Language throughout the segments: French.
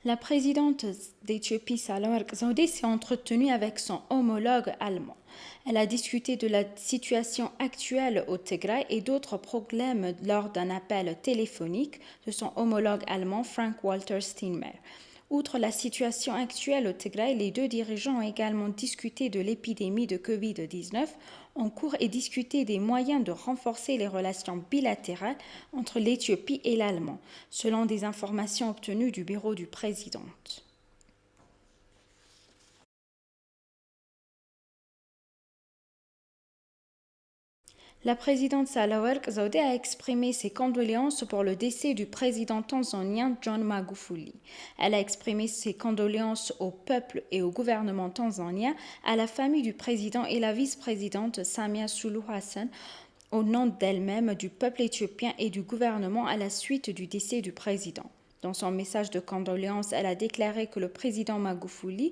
La présidente d'Éthiopie, Sahle-Work Zewde, s'est entretenue avec son homologue allemand. Elle a discuté de la situation actuelle au Tigray et d'autres problèmes lors d'un appel téléphonique de son homologue allemand Frank-Walter Steinmeier. Outre la situation actuelle au Tigray, les deux dirigeants ont également discuté de l'épidémie de Covid-19 en cours et discuté des moyens de renforcer les relations bilatérales entre l'Éthiopie et l'Allemagne, selon des informations obtenues du bureau du président. La présidente Sahle-Work Zewde a exprimé ses condoléances pour le décès du président tanzanien John Magufuli. Elle a exprimé ses condoléances au peuple et au gouvernement tanzanien, à la famille du président et la vice-présidente Samia Suluhu Hassan, au nom d'elle-même, du peuple éthiopien et du gouvernement à la suite du décès du président. Dans son message de condoléances, elle a déclaré que le président Magufuli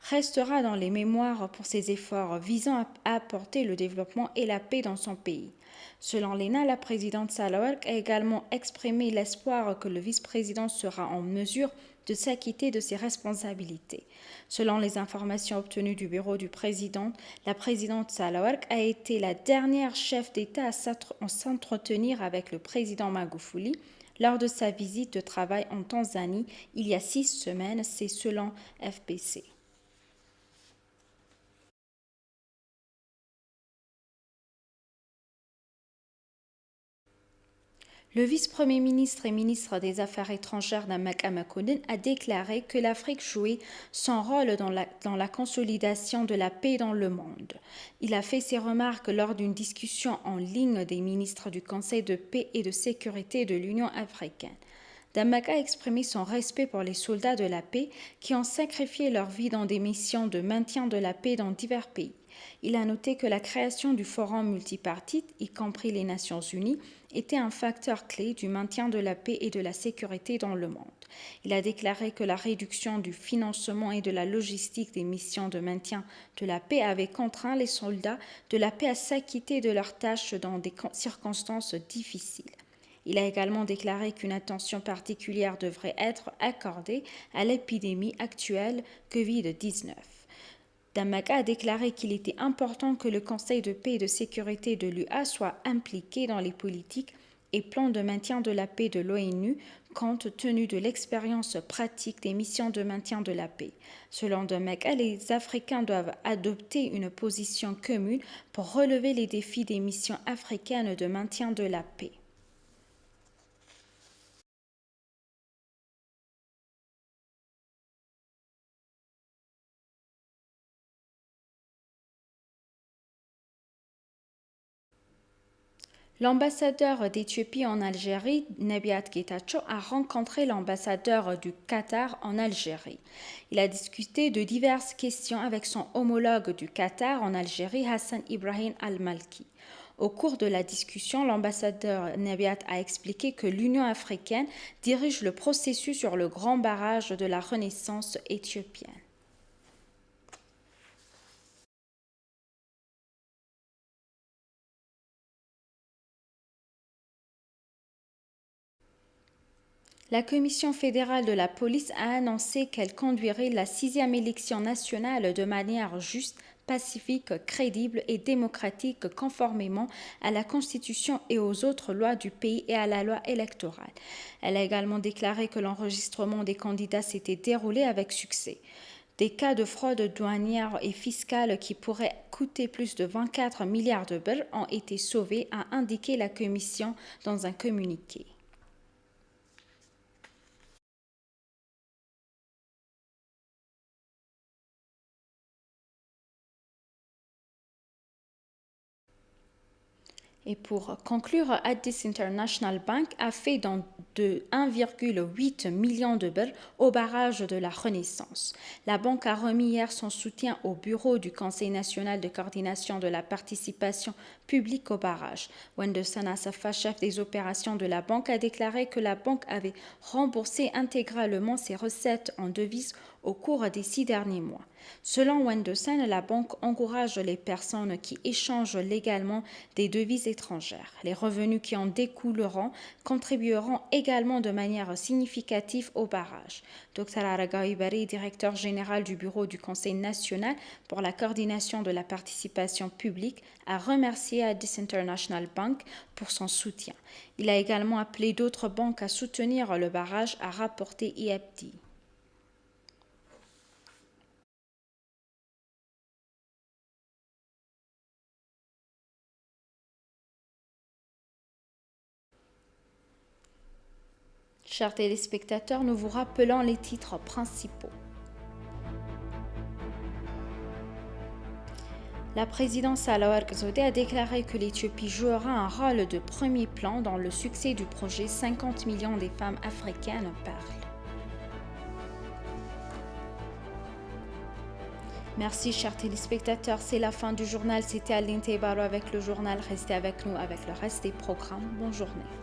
restera dans les mémoires pour ses efforts visant à apporter le développement et la paix dans son pays. Selon l'ENA, la présidente Sahle-Work a également exprimé l'espoir que le vice-président sera en mesure de s'acquitter de ses responsabilités. Selon les informations obtenues du bureau du président, la présidente Sahle-Work a été la dernière chef d'État à s'entretenir avec le président Magufuli lors de sa visite de travail en Tanzanie il y a 6 semaines, c'est selon FBC. Le vice-premier ministre et ministre des Affaires étrangères Namaka Makounen a déclaré que l'Afrique jouait son rôle dans la consolidation de la paix dans le monde. Il a fait ces remarques lors d'une discussion en ligne des ministres du Conseil de paix et de sécurité de l'Union africaine. Namaka a exprimé son respect pour les soldats de la paix qui ont sacrifié leur vie dans des missions de maintien de la paix dans divers pays. Il a noté que la création du forum multipartite, y compris les Nations Unies, était un facteur clé du maintien de la paix et de la sécurité dans le monde. Il a déclaré que la réduction du financement et de la logistique des missions de maintien de la paix avait contraint les soldats de la paix à s'acquitter de leurs tâches dans des circonstances difficiles. Il a également déclaré qu'une attention particulière devrait être accordée à l'épidémie actuelle Covid-19. Namaka a déclaré qu'il était important que le Conseil de paix et de sécurité de l'UA soit impliqué dans les politiques et plans de maintien de la paix de l'ONU compte tenu de l'expérience pratique des missions de maintien de la paix. Selon Namaka, les Africains doivent adopter une position commune pour relever les défis des missions africaines de maintien de la paix. L'ambassadeur d'Éthiopie en Algérie, Nebiat Getachew, a rencontré l'ambassadeur du Qatar en Algérie. Il a discuté de diverses questions avec son homologue du Qatar en Algérie, Hassan Ibrahim Al-Malki. Au cours de la discussion, l'ambassadeur Nebiat a expliqué que l'Union africaine dirige le processus sur le grand barrage de la Renaissance éthiopienne. La Commission fédérale de la police a annoncé qu'elle conduirait la 6e élection nationale de manière juste, pacifique, crédible et démocratique conformément à la Constitution et aux autres lois du pays et à la loi électorale. Elle a également déclaré que l'enregistrement des candidats s'était déroulé avec succès. Des cas de fraude douanière et fiscale qui pourraient coûter plus de 24 milliards de birrs ont été sauvés, a indiqué la Commission dans un communiqué. Et pour conclure, Addis International Bank a fait don de 1,8 million de birrs au barrage de la Renaissance. La banque a remis hier son soutien au bureau du Conseil national de coordination de la participation publique au barrage. Wendosan Assafa, chef des opérations de la banque, a déclaré que la banque avait remboursé intégralement ses recettes en devises au cours des 6 derniers mois. Selon Wendosan, la banque encourage les personnes qui échangent légalement des devises étrangères. Les revenus qui en découleront contribueront également également de manière significative au barrage. Dr Aragawi Bari, directeur général du bureau du Conseil national pour la coordination de la participation publique, a remercié Addis International Bank pour son soutien. Il a également appelé d'autres banques à soutenir le barrage, a rapporté IFD. Chers téléspectateurs, nous vous rappelons les titres principaux. La présidente Sahle-Work Zewde a déclaré que l'Éthiopie jouera un rôle de premier plan dans le succès du projet 50 millions des femmes africaines parlent. Merci chers téléspectateurs, c'est la fin du journal. C'était Aline Tebaro avec le journal. Restez avec nous avec le reste des programmes. Bonne journée.